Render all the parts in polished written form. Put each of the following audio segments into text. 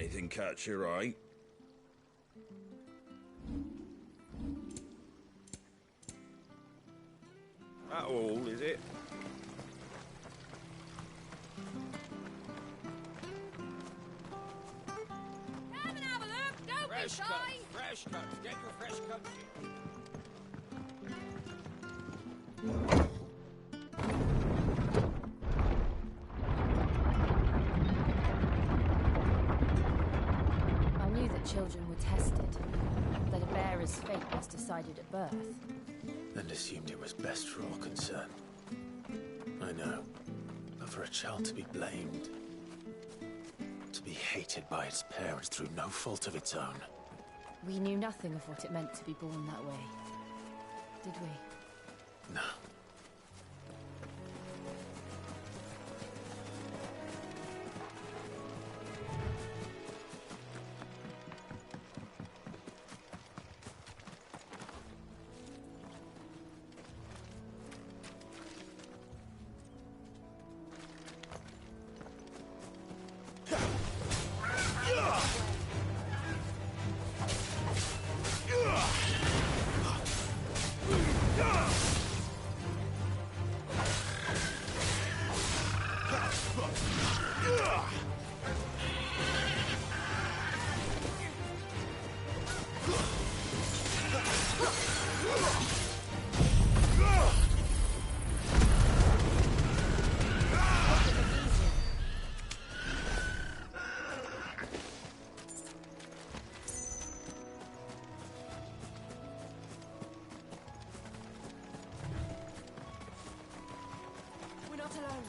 Anything catch your eye? That all, is it? Come and have a look! Don't be shy! Fresh cuts! Get your fresh cuts in. I knew that children were tested, that a bearer's fate was decided at birth. And assumed it was best for all concerned. I know. But for a child to be blamed, to be hated by its parents through no fault of its own. We knew nothing of what it meant to be born that way, did we? No. We're not alone.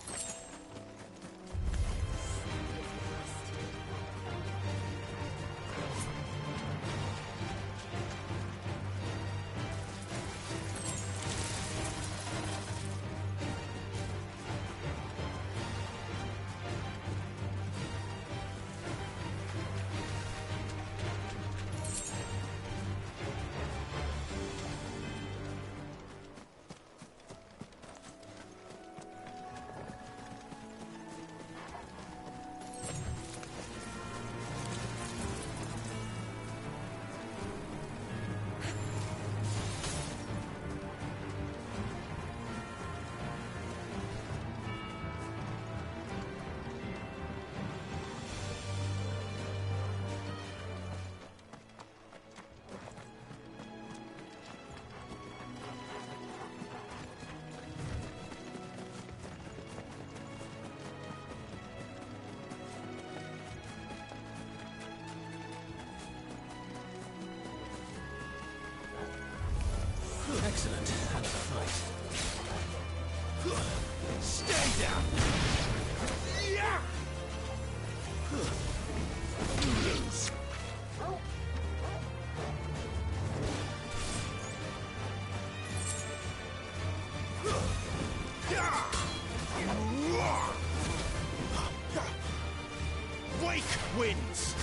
Excellent. Another fight. Stay down! Yeah! Wake winds!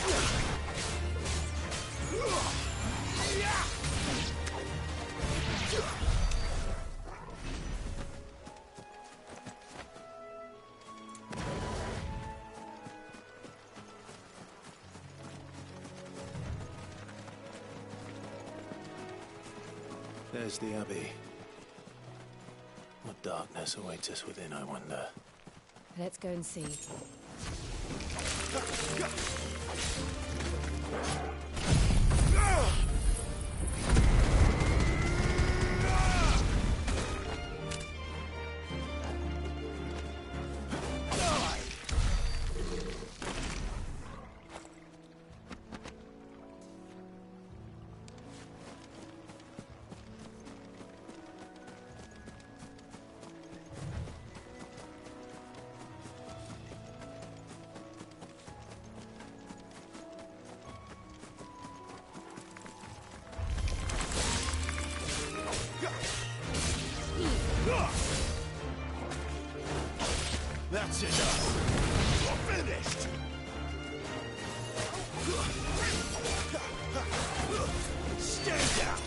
There's the Abbey. What darkness awaits us within, I wonder. Let's go and see. That's enough! You're finished! Stay down!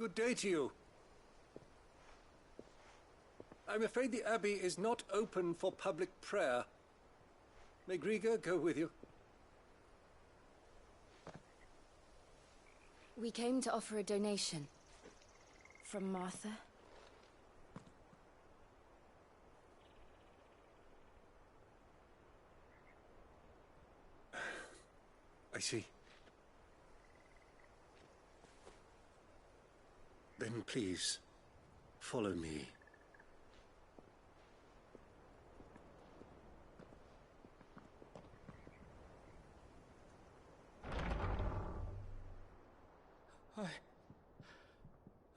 Good day to you. I'm afraid the Abbey is not open for public prayer. May Griga go with you? We came to offer a donation. From Martha. I see. Then please, follow me. I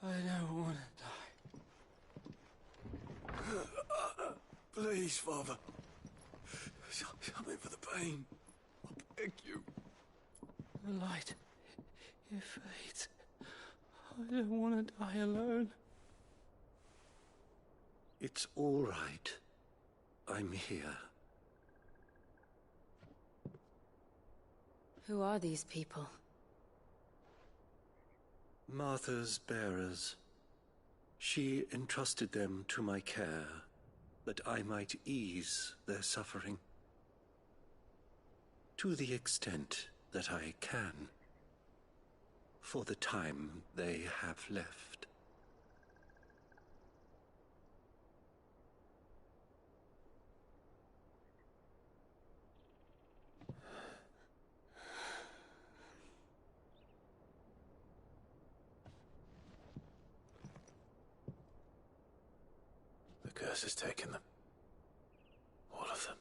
don't want to die. Please, Father. Something for the pain. I beg you. The light, it fades. I don't want to die alone. It's all right. I'm here. Who are these people? Martha's bearers. She entrusted them to my care, that I might ease their suffering. To the extent that I can, for the time they have left. The curse has taken them. All of them.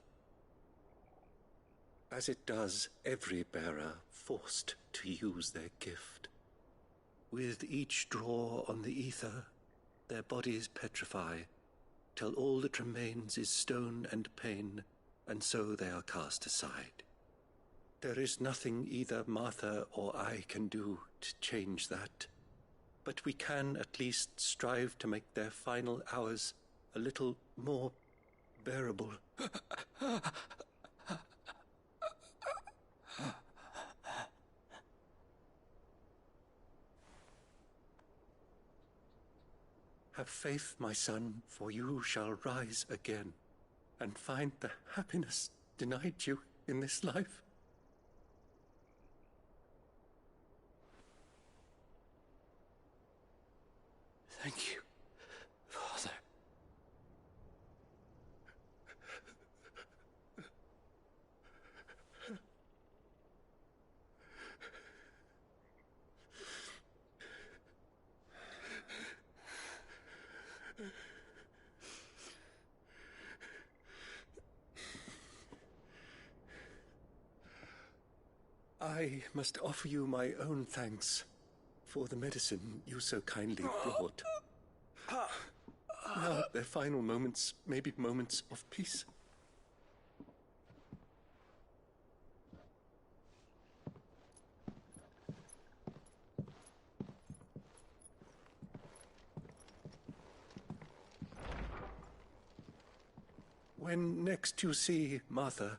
As it does every bearer forced to use their gift. With each draw on the ether, their bodies petrify, till all that remains is stone and pain, and so they are cast aside. There is nothing either Martha or I can do to change that, but we can at least strive to make their final hours a little more bearable. Have faith, my son, for you shall rise again, and find the happiness denied you in this life. Thank you, Father. I must offer you my own thanks for the medicine you so kindly brought. Now their final moments may be moments of peace. When next you see Martha,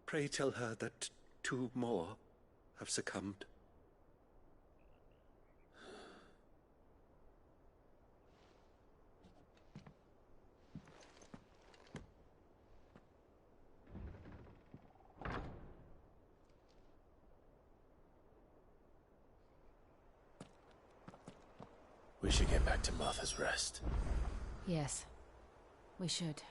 pray tell her that 2 more have succumbed. We should get back to Martha's Rest. Yes, we should.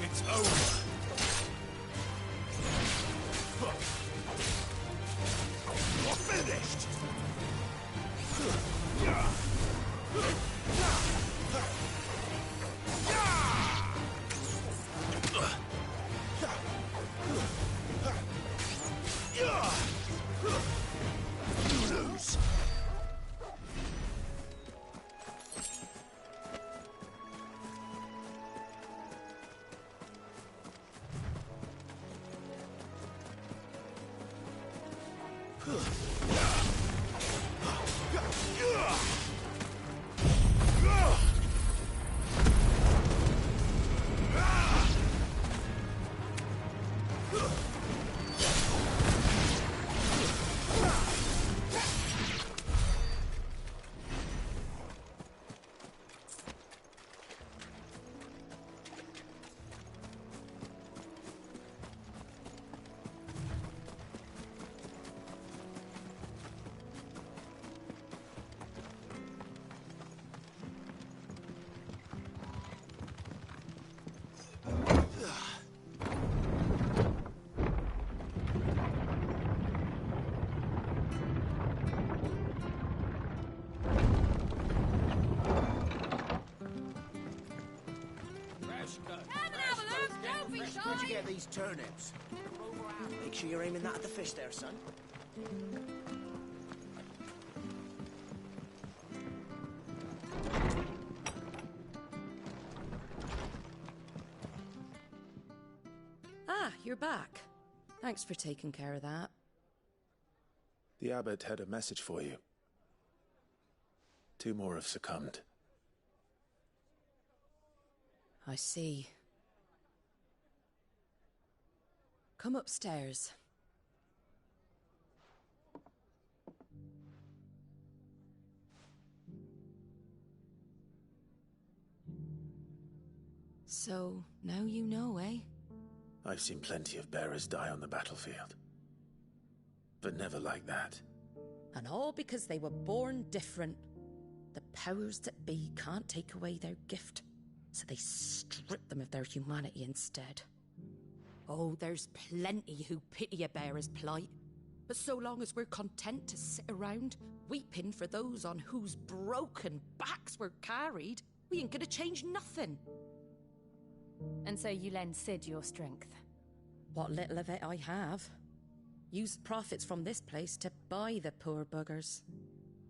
It's over. You're finished. You lose. Where'd you get these turnips? Make sure you're aiming that at the fish there, son. Ah, you're back. Thanks for taking care of that. The abbot had a message for you. 2 more have succumbed. I see. Come upstairs. So, now you know, eh? I've seen plenty of bearers die on the battlefield. But never like that. And all because they were born different. The powers that be can't take away their gift, so they strip them of their humanity instead. Oh, there's plenty who pity a bearer's plight. But so long as we're content to sit around, weeping for those on whose broken backs we're carried, we ain't gonna change nothing. And so you lend Sid your strength? What little of it I have. Used profits from this place to buy the poor buggers.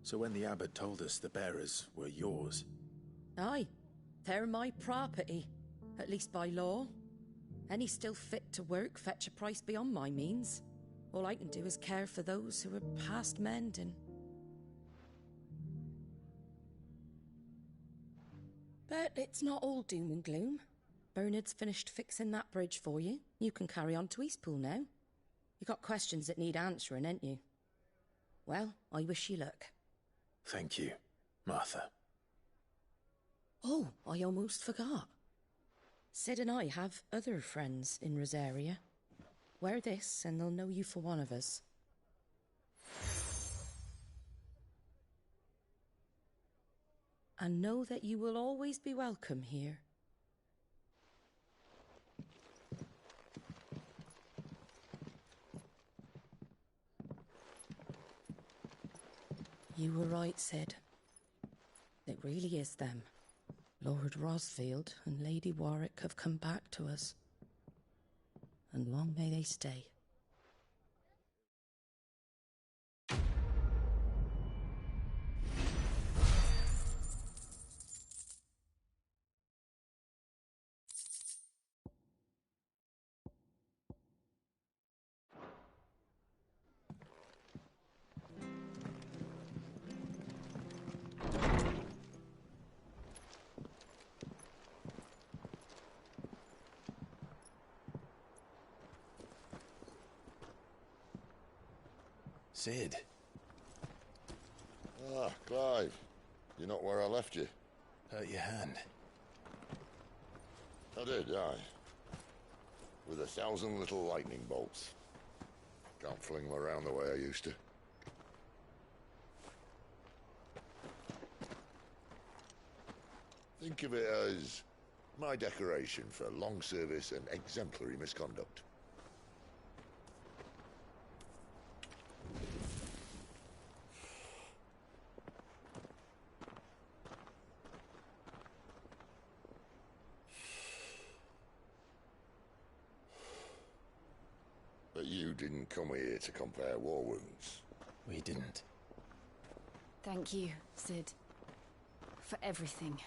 So when the abbot told us the bearers were yours... Aye, they're my property, at least by law. Any still fit to work fetch a price beyond my means. All I can do is care for those who are past mending. But it's not all doom and gloom. Bernard's finished fixing that bridge for you. You can carry on to Eastpool now. You got questions that need answering, ain't you? Well, I wish you luck. Thank you, Martha. Oh, I almost forgot. Sid and I have other friends in Rosaria. Wear this and they'll know you for one of us. And know that you will always be welcome here. You were right, Sid. It really is them. Lord Rosfield and Lady Warwick have come back to us. And long may they stay. Sid, Clive. You're not where I left you. Hurt your hand. I did, aye. With 1,000 little lightning bolts. Can't fling them around the way I used to. Think of it as my decoration for long service and exemplary misconduct. But you didn't come here to compare war wounds. We didn't. Thank you, Sid. For everything.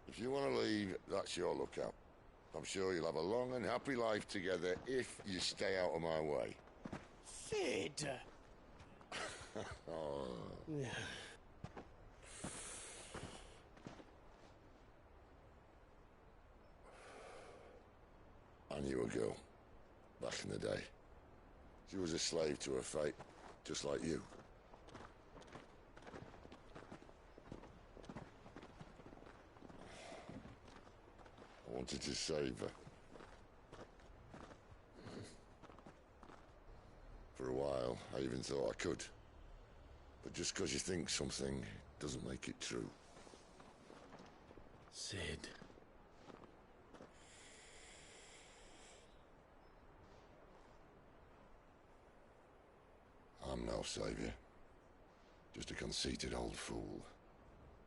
If you want to leave, that's your lookout. I'm sure you'll have a long and happy life together if you stay out of my way. Sid! Oh. I knew a girl, back in the day. She was a slave to her fate, just like you. I wanted to save her. For a while, I even thought I could. But just because you think something doesn't make it true. Sid. I'm no savior. Just a conceited old fool.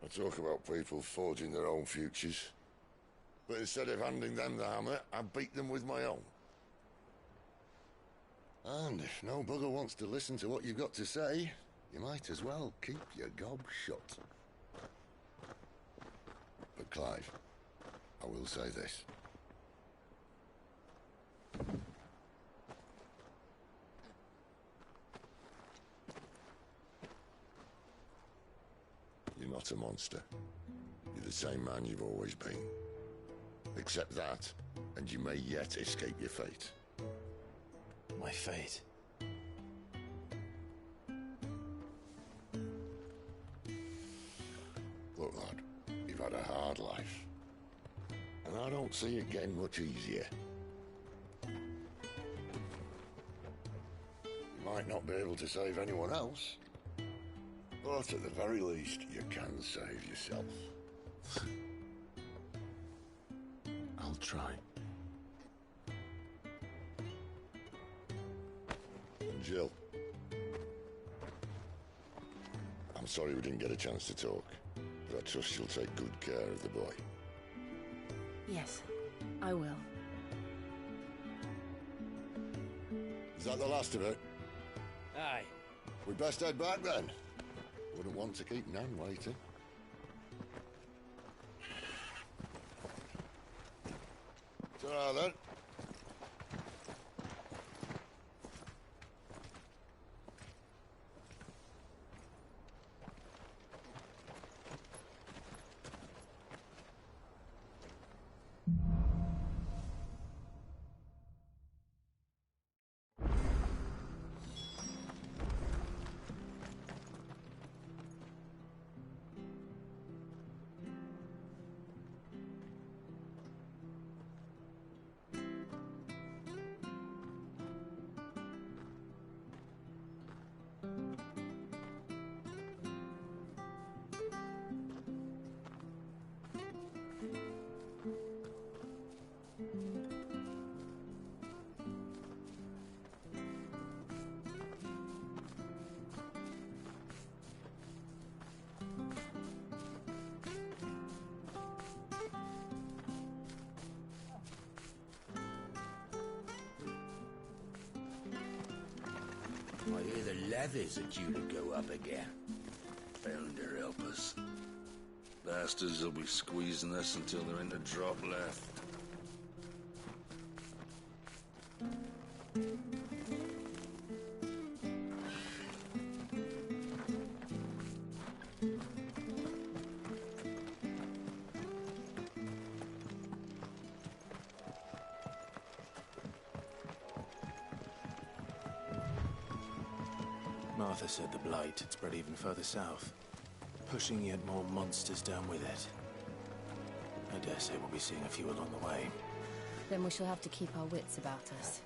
I talk about people forging their own futures. But instead of handing them the hammer, I beat them with my own. And if no bugger wants to listen to what you've got to say, you might as well keep your gob shut. But Clive, I will say this. You're not a monster. You're the same man you've always been. Accept that, and you may yet escape your fate. My fate. Look, lad, you've had a hard life. And I don't see it getting much easier. You might not be able to save anyone else, but at the very least, you can save yourself. I'll try. And Jill, I'm sorry we didn't get a chance to talk, but I trust you'll take good care of the boy. Yes, I will. Is that the last of it? Aye. We'd best head back then. Wouldn't want to keep Nan waiting. Ta-ra then. I hear the levies are due to go up again. Founder help us. Bastards will be squeezing us until there ain't a drop left. Arthur said the Blight had spread even further south, pushing yet more monsters down with it. I dare say we'll be seeing a few along the way. Then we shall have to keep our wits about us.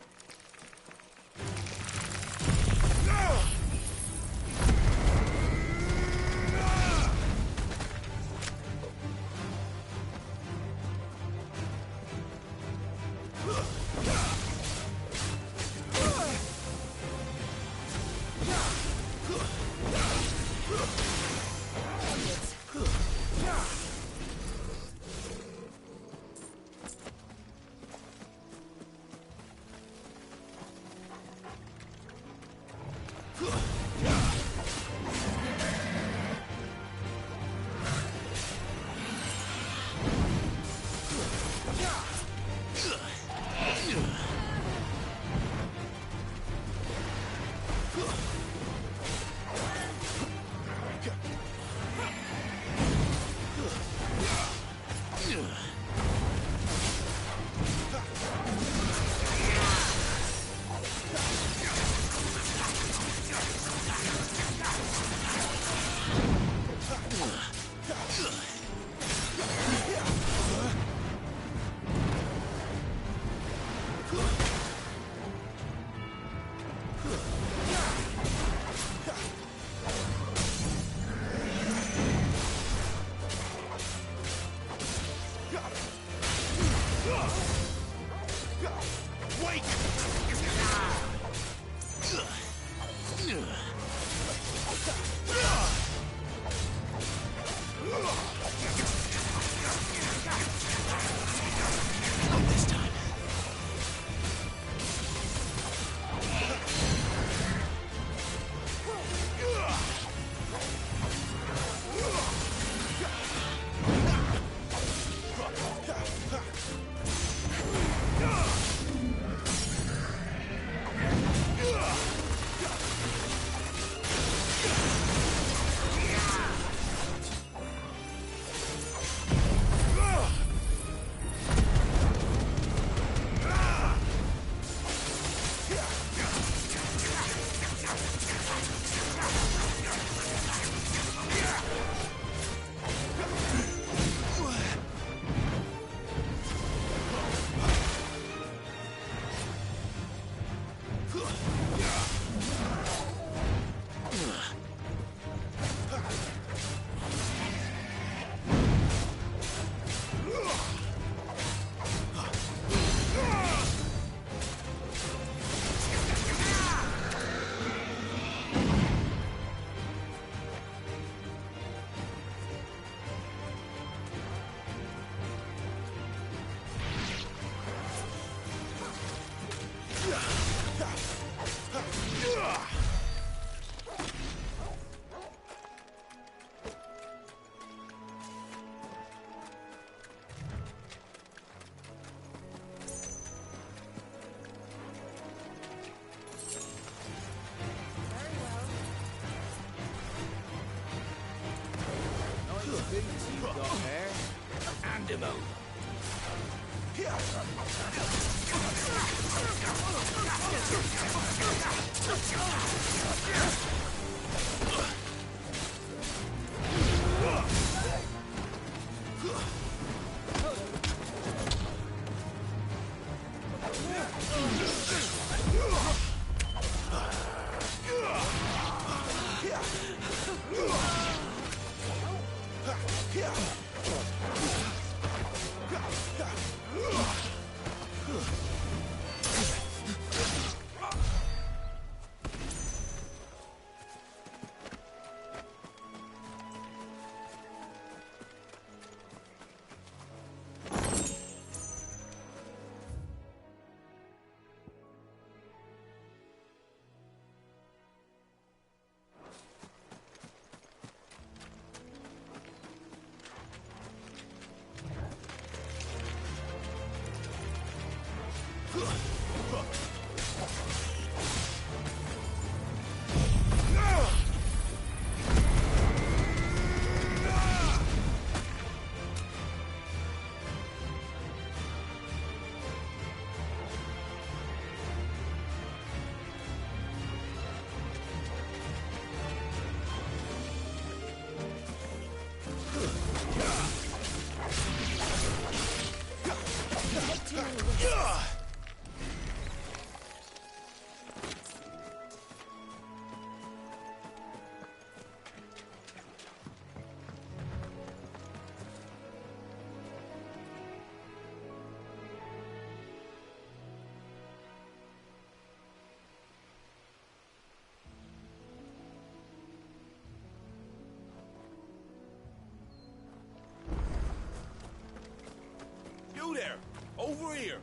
You there! Over here!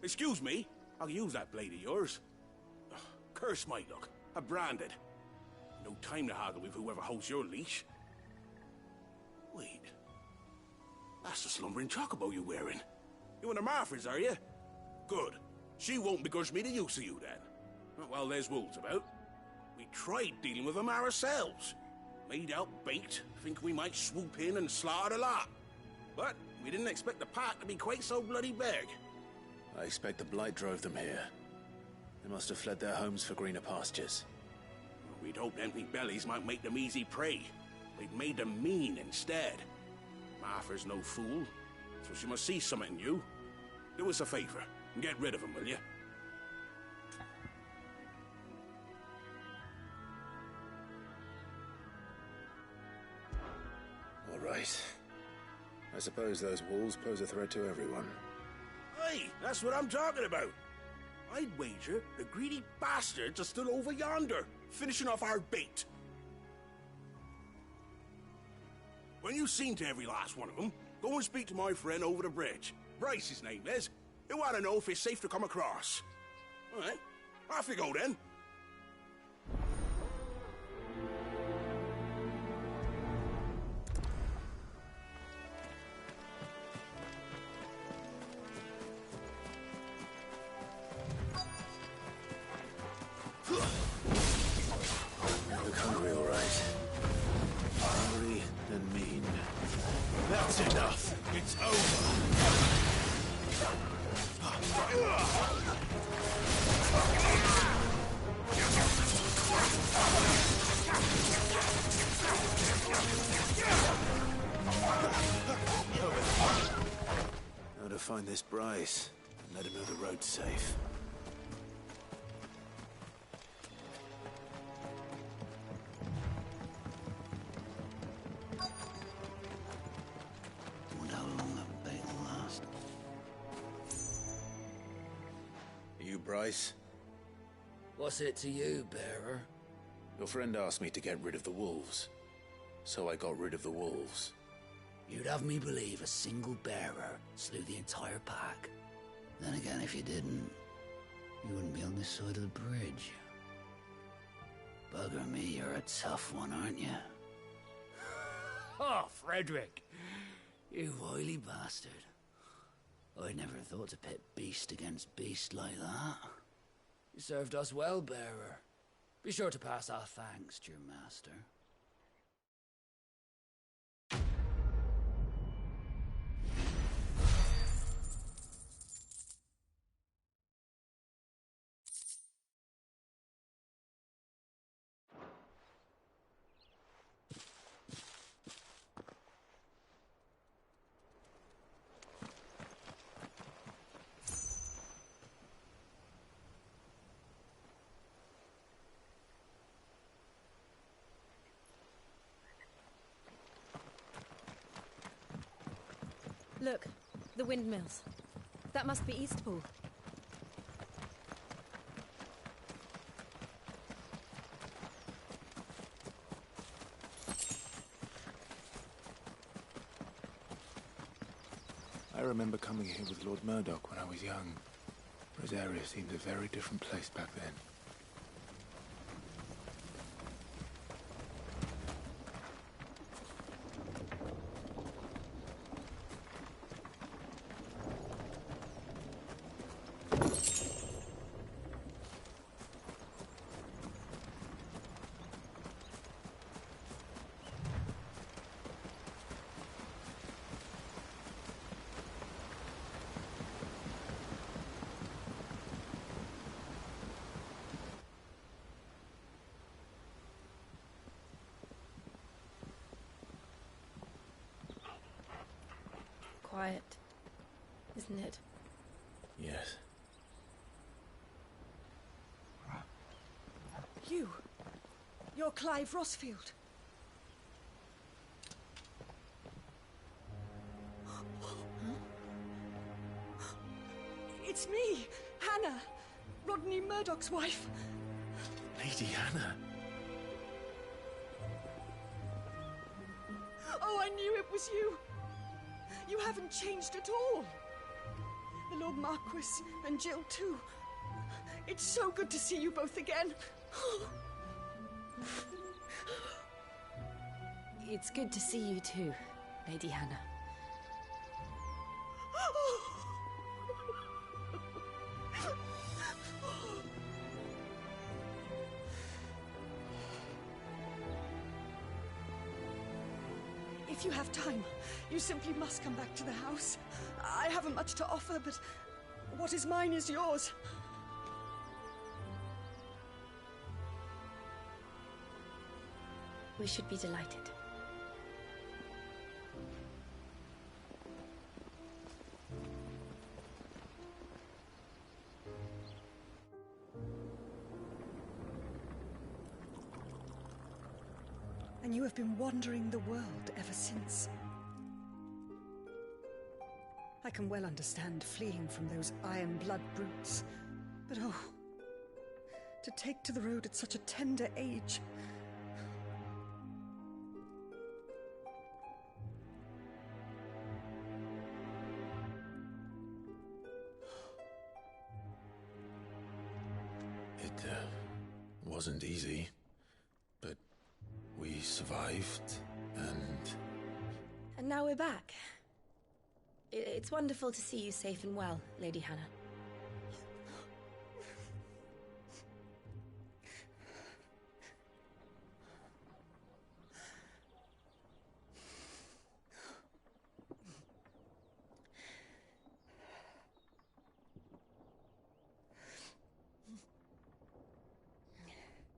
Excuse me, I can use that blade of yours. Ugh, curse my luck. I'm branded. No time to haggle with whoever holds your leash. Wait. That's the slumbering chocobo you're wearing. You and the Marfors, are you? Good. She won't begrudge me the use of you, then. Well, there's wolves about. We tried dealing with them ourselves. Made out bait, think we might swoop in and slaughter the lot. But we didn't expect the pack to be quite so bloody big. I expect the blight drove them here. They must have fled their homes for greener pastures. We'd hoped empty bellies might make them easy prey. We'd made them mean instead. Martha's no fool, so she must see something in you. Do us a favor, and get rid of them, will you? All right. I suppose those wolves pose a threat to everyone. Hey, that's what I'm talking about. I'd wager the greedy bastards are still over yonder, finishing off our bait. When you've seen to every last one of them, go and speak to my friend over the bridge. Bryce, his name is. He'll want to know if it's safe to come across. All right, off you go then. Look hungry, all right. Hungry and mean. That's enough. It's over. Now to find this Bryce and let him know the road's safe. Wonder how long that bait will last. Are you Bryce? What's it to you, bearer? Your friend asked me to get rid of the wolves, so I got rid of the wolves. You'd have me believe a single bearer slew the entire pack. Then again, if you didn't, you wouldn't be on this side of the bridge. Bugger me, you're a tough one, aren't you? Oh, Frederick! You wily bastard. I'd never thought to pit beast against beast like that. You served us well, bearer. Be sure to pass our thanks to your master. Look, the windmills. That must be Eastpool. I remember coming here with Lord Murdoch when I was young. Rosaria seemed a very different place back then. Quiet, isn't it? Yes. You're Clive Rossfield. It's me, Hannah, Rodney Murdoch's wife. Lady Hannah. Oh, I knew it was you. You haven't changed at all. The Lord Marquis and Jill too. It's so good to see you both again. It's good to see you too, Lady Hannah. If you have time, you simply must come back to the house. I haven't much to offer, but what is mine is yours. We should be delighted. And you have been wandering the world ever since. I can well understand fleeing from those iron blood brutes, but oh, to take to the road at such a tender age. It wasn't easy, but we survived, and... And now we're back. It's wonderful to see you safe and well, Lady Hannah.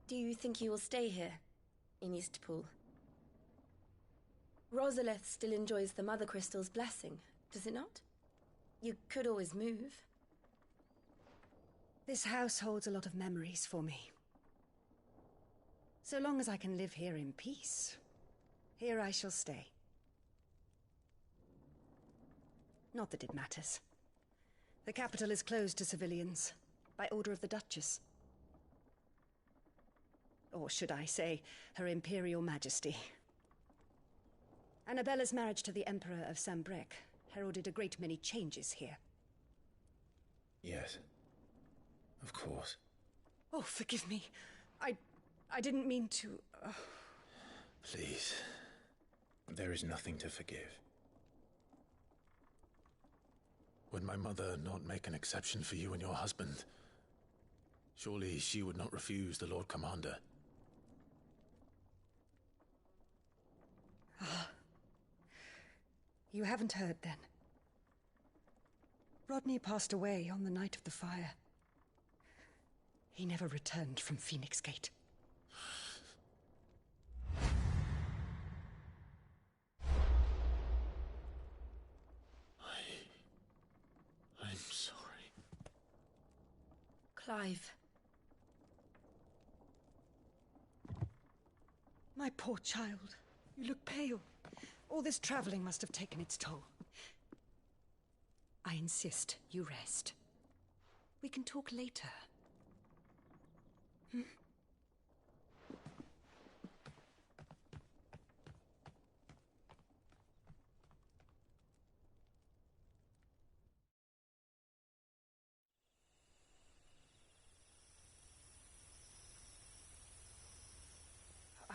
Do you think you will stay here, in Eastpool? Rosalith still enjoys the Mother Crystal's blessing, does it not? You could always move. This house holds a lot of memories for me. So long as I can live here in peace, here I shall stay. Not that it matters. The capital is closed to civilians, by order of the Duchess. Or should I say, Her Imperial Majesty. Annabella's marriage to the Emperor of Sambrec heralded a great many changes here. Yes. Of course. Oh, forgive me. I didn't mean to... Please. There is nothing to forgive. Would my mother not make an exception for you and your husband? Surely she would not refuse the Lord Commander. Ah. You haven't heard, then. Rodney passed away on the night of the fire. He never returned from Phoenix Gate. I'm sorry. Clive. My poor child. You look pale. All this traveling must have taken its toll. I insist you rest. We can talk later. Hmm?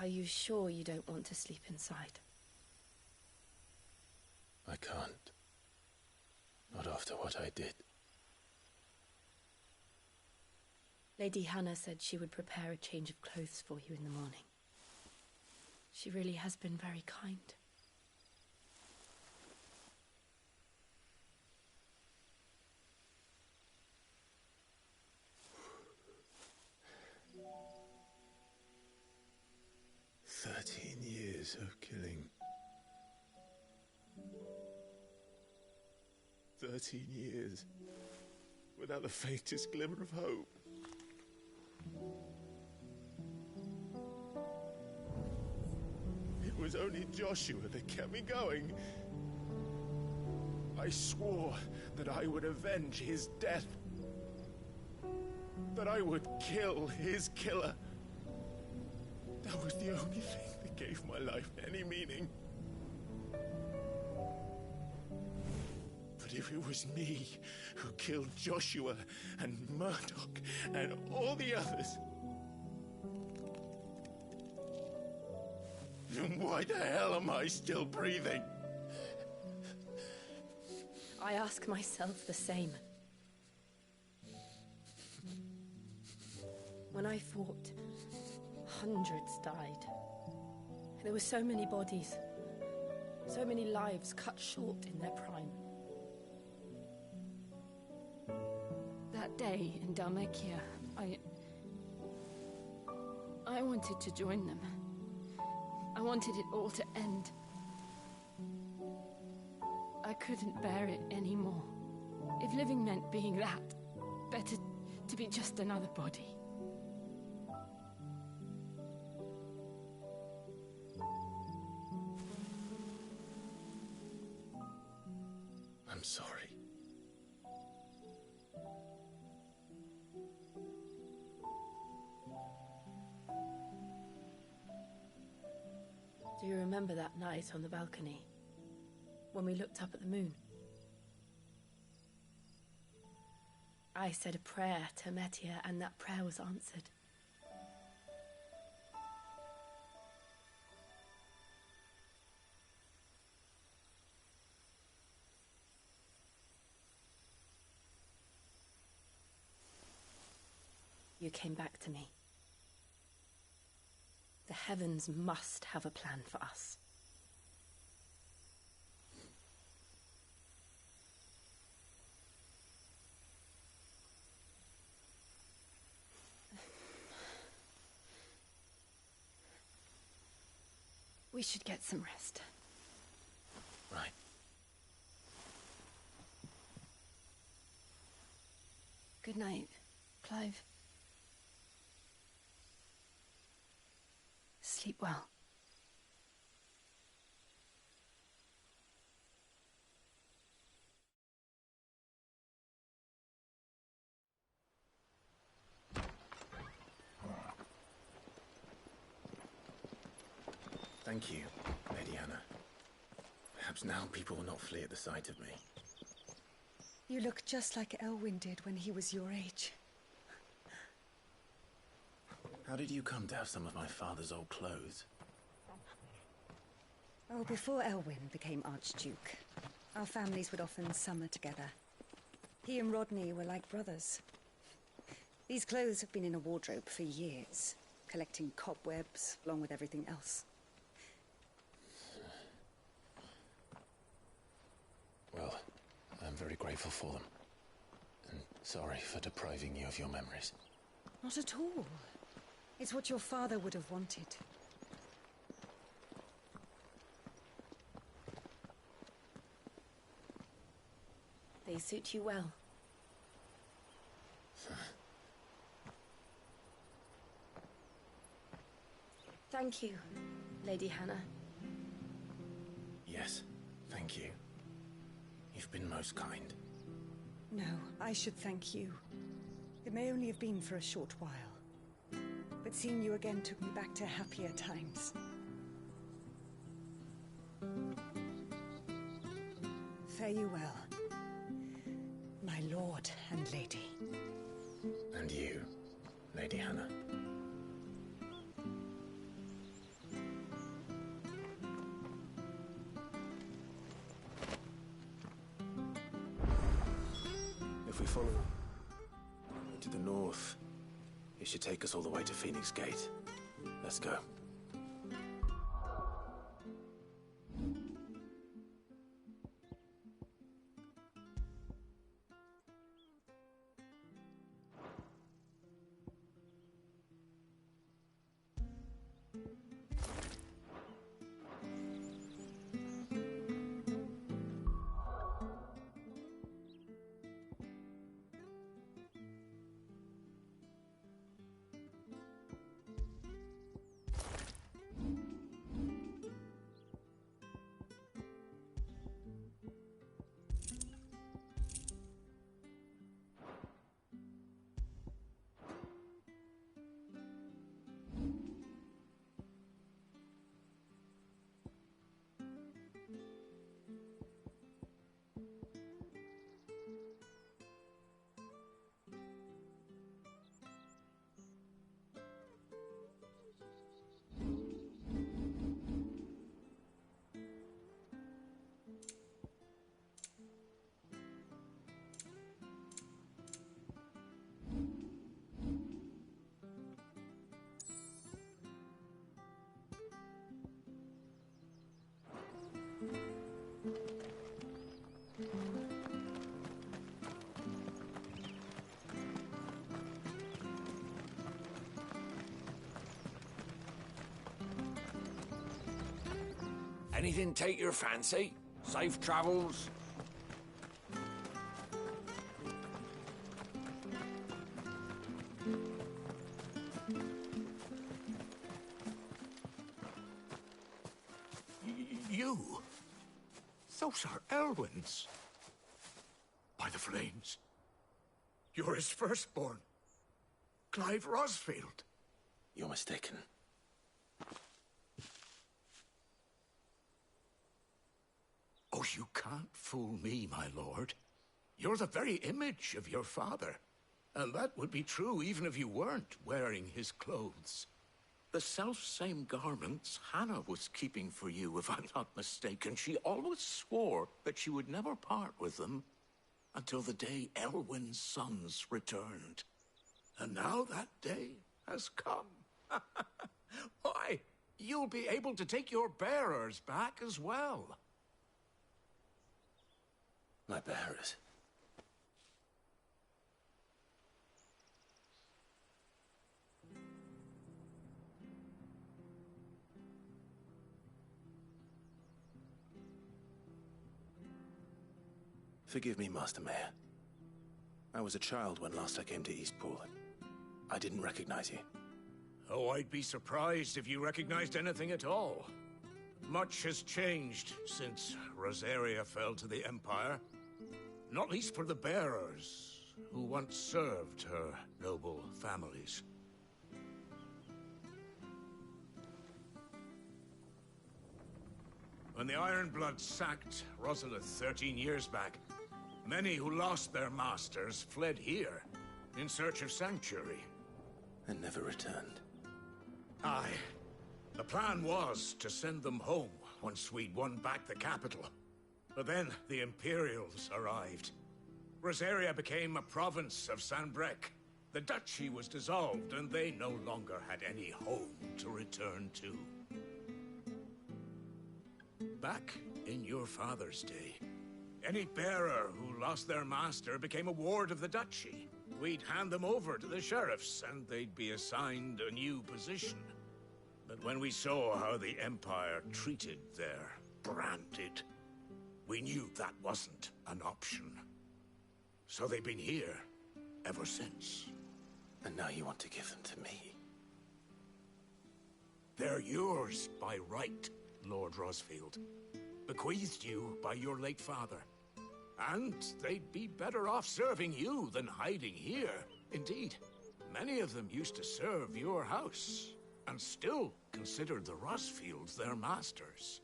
Are you sure you don't want to sleep inside? I can't. Not after what I did. Lady Hannah said she would prepare a change of clothes for you in the morning. She really has been very kind. Years of killing. 13 years without the faintest glimmer of hope. It was only Joshua that kept me going. I swore that I would avenge his death. That I would kill his killer. That was the only thing that gave my life any meaning. if it was me who killed Joshua and Murdoch and all the others, then why the hell am I still breathing? I ask myself the same. When I fought, hundreds died. There were so many bodies, so many lives cut short in their prime. That day in Dalmekia, I wanted to join them. I wanted it all to end. I couldn't bear it anymore. If living meant being that, better to be just another body. I'm sorry. Do you remember that night on the balcony, when we looked up at the moon? I said a prayer to Metia, and that prayer was answered. You came back to me. The heavens must have a plan for us. We should get some rest. Right. Good night, Clive. Sleep well. Thank you, Lady Hannah. Perhaps now people will not flee at the sight of me. You look just like Elwyn did when he was your age. How did you come to have some of my father's old clothes? Oh, before Elwyn became Archduke, our families would often summer together. He and Rodney were like brothers. These clothes have been in a wardrobe for years, collecting cobwebs along with everything else. Well, I'm very grateful for them. And sorry for depriving you of your memories. Not at all. It's what your father would have wanted. They suit you well. Thank you, Lady Hannah. Yes, thank you. You've been most kind. No, I should thank you. It may only have been for a short while. But seeing you again took me back to happier times. Fare you well, my lord and lady. And you, Lady Hannah. If we follow to the north, it should take us all the way to Phoenix Gate. Let's go. Anything take your fancy? Safe travels? You? Those are Elwyn's. By the flames. You're his firstborn. Clive Rosfield. You're mistaken. Oh, you can't fool me, my lord. You're the very image of your father. And that would be true even if you weren't wearing his clothes. The self-same garments Hannah was keeping for you, if I'm not mistaken. She always swore that she would never part with them until the day Elwyn's sons returned. And now that day has come. Why, you'll be able to take your bearers back as well. My bearers? Forgive me, Master Mayor. I was a child when last I came to Eastpool. I didn't recognize you. Oh, I'd be surprised if you recognized anything at all. Much has changed since Rosaria fell to the Empire. Not least for the bearers, who once served her noble families. When the Ironbloods sacked Rosalith 13 years back, many who lost their masters fled here in search of sanctuary. And never returned. Aye. The plan was to send them home once we'd won back the capital. But then the Imperials arrived. Rosaria became a province of Sanbreque. The duchy was dissolved, and they no longer had any home to return to. Back in your father's day, any bearer who lost their master became a ward of the duchy. We'd hand them over to the sheriffs, and they'd be assigned a new position. But when we saw how the Empire treated their branded, we knew that wasn't an option. So they've been here ever since. And now you want to give them to me? They're yours by right, Lord Rosfield. Bequeathed you by your late father. And they'd be better off serving you than hiding here. Indeed, many of them used to serve your house, and still considered the Rosfields their masters.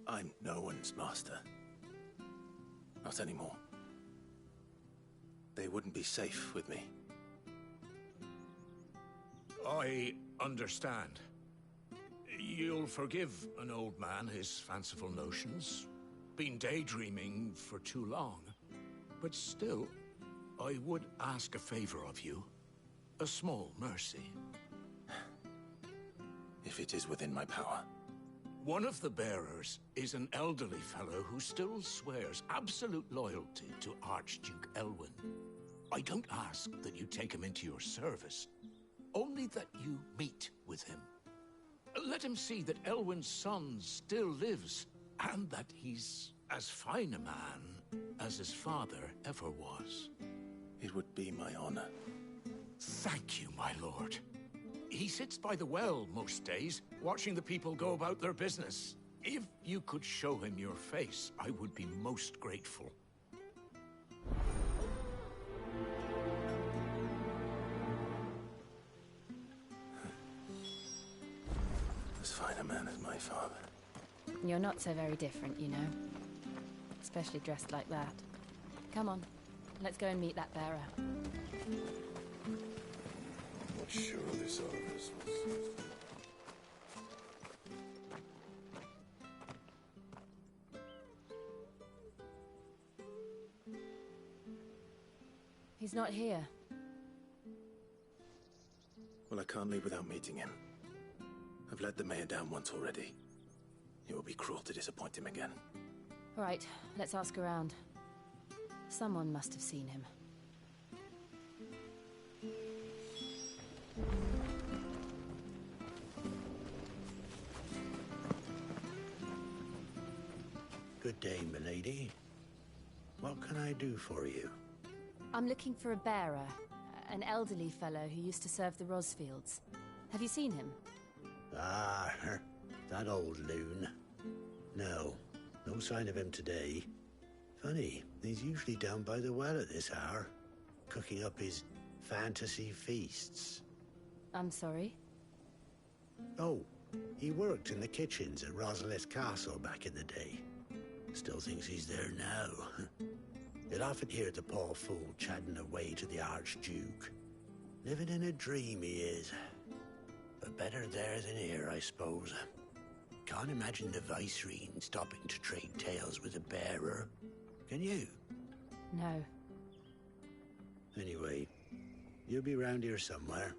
I'm no one's master. Not anymore. They wouldn't be safe with me. I understand. You'll forgive an old man his fanciful notions. Been daydreaming for too long. But still, I would ask a favor of you. A small mercy. If it is within my power. One of the bearers is an elderly fellow who still swears absolute loyalty to Archduke Elwyn. I don't ask that you take him into your service, only that you meet with him. Let him see that Elwyn's son still lives, and that he's as fine a man as his father ever was. It would be my honor. Thank you, my lord. He sits by the well most days, watching the people go about their business. If you could show him your face, I would be most grateful. As fine a man as my father. You're not so very different, you know. Especially dressed like that. Come on, let's go and meet that bearer. Not sure this office was... He's not here. Well, I can't leave without meeting him. I've let the mayor down once already. It will be cruel to disappoint him again. All right, let's ask around. Someone must have seen him. Good day, milady. What can I do for you? I'm looking for a bearer, an elderly fellow who used to serve the Rosfields. Have you seen him? Ah, that old loon. No sign of him today. Funny, he's usually down by the well at this hour, cooking up his fantasy feasts. I'm sorry? Oh, he worked in the kitchens at Rosalith Castle back in the day. Still thinks he's there now. You'll often hear the poor fool chatting away to the Archduke. Living in a dream he is. But better there than here, I suppose. Can't imagine the Viceroy stopping to trade tales with a bearer. Can you? No. Anyway, you'll be round here somewhere.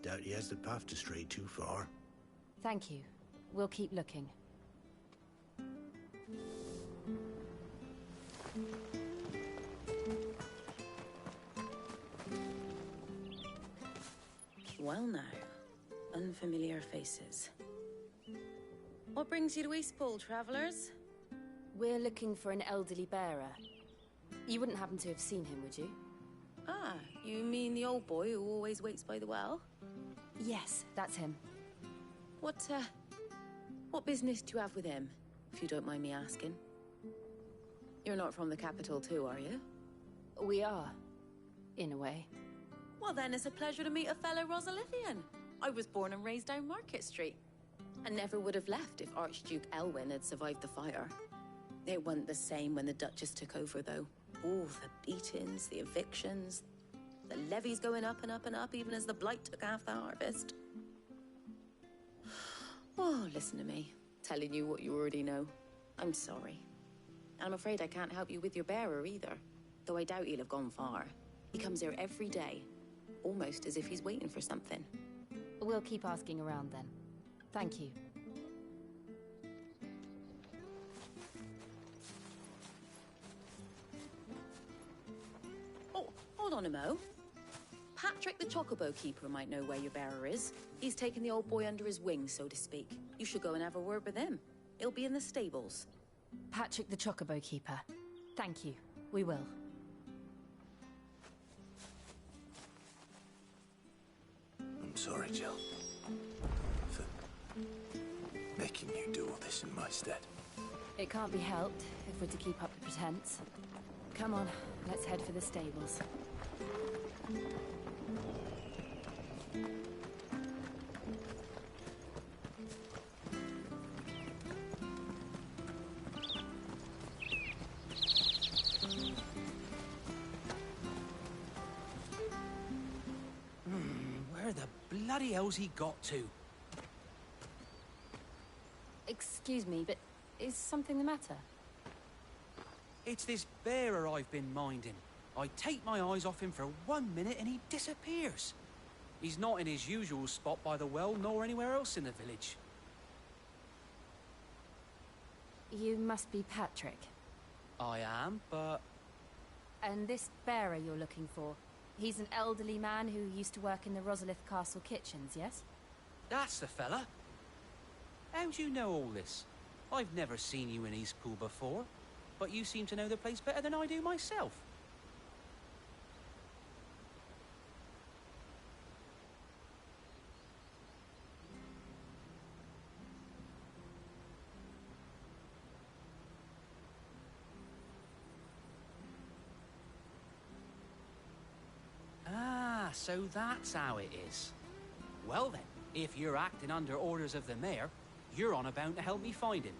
Doubt he has the path to stray too far. Thank you. We'll keep looking. Well now, unfamiliar faces. What brings you to Eastpool, travellers? We're looking for an elderly bearer. You wouldn't happen to have seen him, would you? Ah, you mean the old boy who always waits by the well? Yes, that's him. What business do you have with him, if you don't mind me asking? You're not from the capital too, are you? We are, in a way. Well then, it's a pleasure to meet a fellow Rosalithian. I was born and raised down Market Street. And never would have left if Archduke Elwyn had survived the fire. It wasn't the same when the Duchess took over, though. Oh, the beatings, the evictions, the levies going up and up and up, even as the blight took half the harvest. Oh, listen to me, telling you what you already know. I'm sorry. And I'm afraid I can't help you with your bearer either, though I doubt he'll have gone far. He comes here every day, almost as if he's waiting for something. We'll keep asking around then. Thank you. Oh, hold on a mo. Patrick the Chocobo Keeper might know where your bearer is. He's taken the old boy under his wing, so to speak. You should go and have a word with him. He'll be in the stables. Patrick the Chocobo Keeper. Thank you. We will. I'm sorry, Jill. For making you do all this in my stead. It can't be helped if we're to keep up the pretense. Come on, let's head for the stables. Where the bloody hell's he got to? Excuse me, but is something the matter? It's this bearer I've been minding. I take my eyes off him for 1 minute and he disappears. He's not in his usual spot by the well, nor anywhere else in the village. You must be Patrick. I am, but... And this bearer you're looking for, he's an elderly man who used to work in the Rosalith Castle kitchens, yes? That's the fella. How do you know all this? I've never seen you in Eastpool before, but you seem to know the place better than I do myself. Ah, so that's how it is. Well then, if you're acting under orders of the mayor, you're on about to help me find him.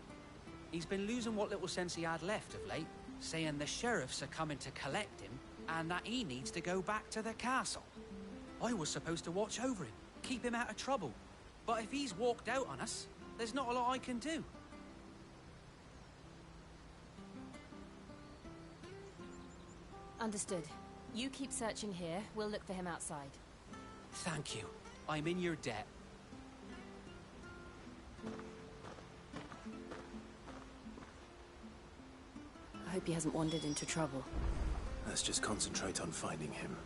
He's been losing what little sense he had left of late, saying the sheriffs are coming to collect him and that he needs to go back to the castle. I was supposed to watch over him, keep him out of trouble. But if he's walked out on us, there's not a lot I can do. Understood. You keep searching here, we'll look for him outside. Thank you. I'm in your debt. I hope he hasn't wandered into trouble. Let's just concentrate on finding him.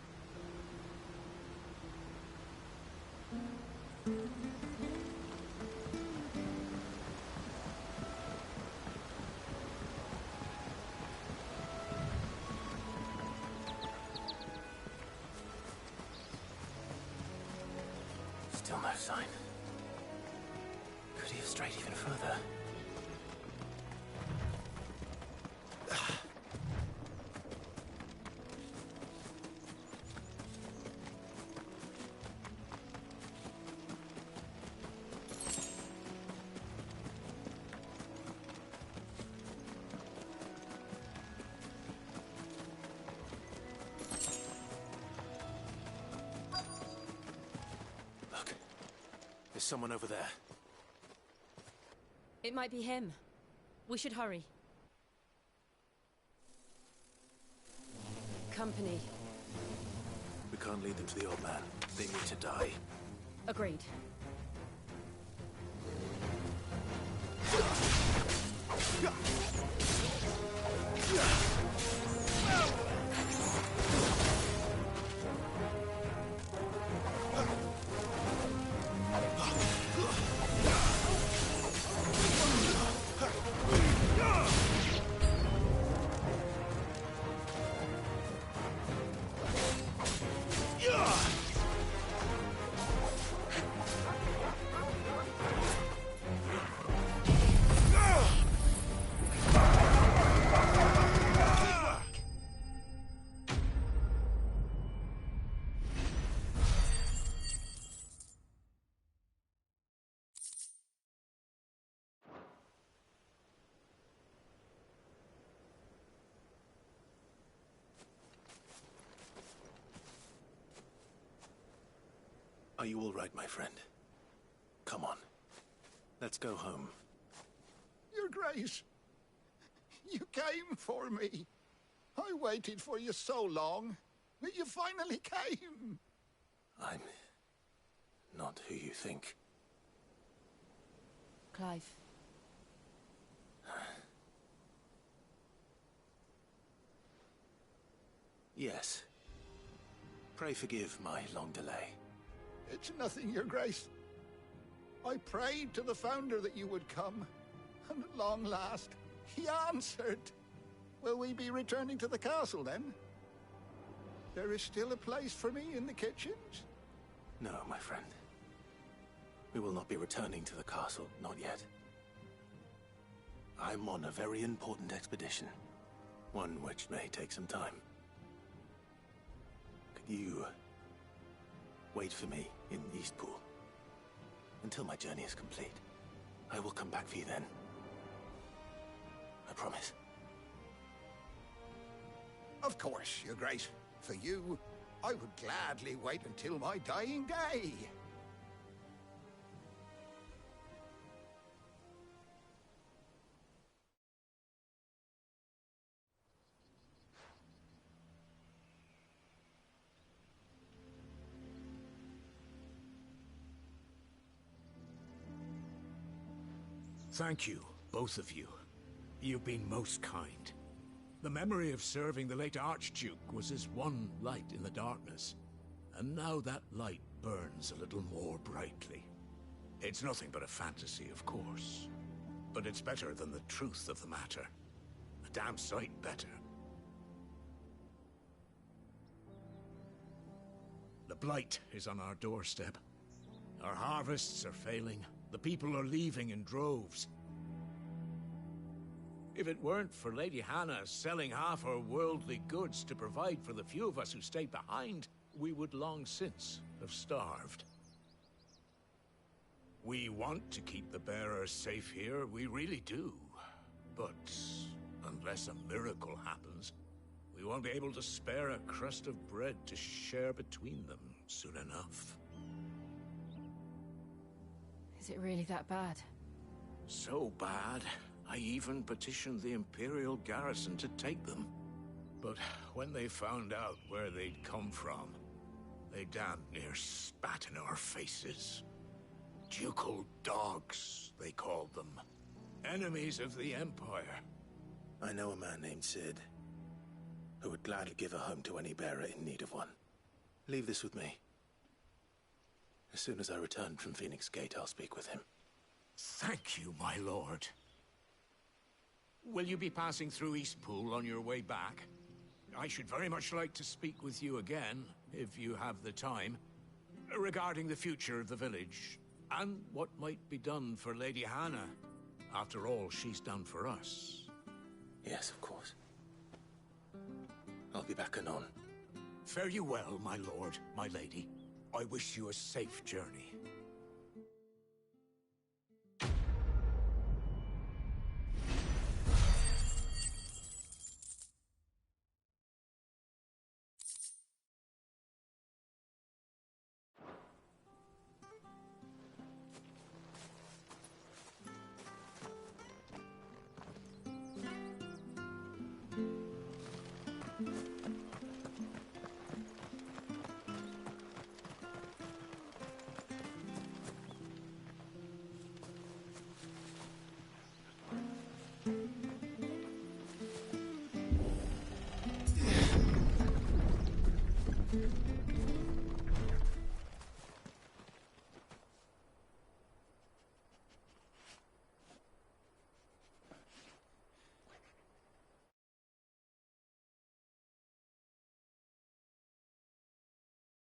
Still no sign. Could he have strayed even further? Look. There's someone over there. It might be him. We should hurry. Company. We can't lead them to the old man. They need to die. Agreed. Are you all right, my friend? Come on. Let's go home. Your Grace, you came for me. I waited for you so long, but you finally came. I'm not who you think. Clive. Yes. Pray forgive my long delay. It's nothing, Your Grace. I prayed to the Founder that you would come, and at long last, he answered. Will we be returning to the castle, then? There is still a place for me in the kitchens? No, my friend. We will not be returning to the castle, not yet. I'm on a very important expedition. One which may take some time. Could you wait for me in Eastpool until my journey is complete? I will come back for you then. I promise. Of course, Your Grace. For you, I would gladly wait until my dying day. Thank you, both of you. You've been most kind. The memory of serving the late Archduke was as one light in the darkness, and now that light burns a little more brightly. It's nothing but a fantasy, of course, but it's better than the truth of the matter. A damn sight better. The blight is on our doorstep. Our harvests are failing. The people are leaving in droves. If it weren't for Lady Hannah selling half her worldly goods to provide for the few of us who stayed behind, we would long since have starved. We want to keep the bearers safe here, we really do. But unless a miracle happens, we won't be able to spare a crust of bread to share between them soon enough. Is it really that bad? So bad, I even petitioned the Imperial garrison to take them. But when they found out where they'd come from, they damn near spat in our faces. Ducal dogs, they called them. Enemies of the Empire. I know a man named Sid, who would gladly give a home to any bearer in need of one. Leave this with me. As soon as I return from Phoenix Gate, I'll speak with him. Thank you, my lord. Will you be passing through Eastpool on your way back? I should very much like to speak with you again, if you have the time. regarding the future of the village, and what might be done for Lady Hannah. After all, she's done for us. Yes, of course. I'll be back anon. Fare you well, my lord, my lady. I wish you a safe journey.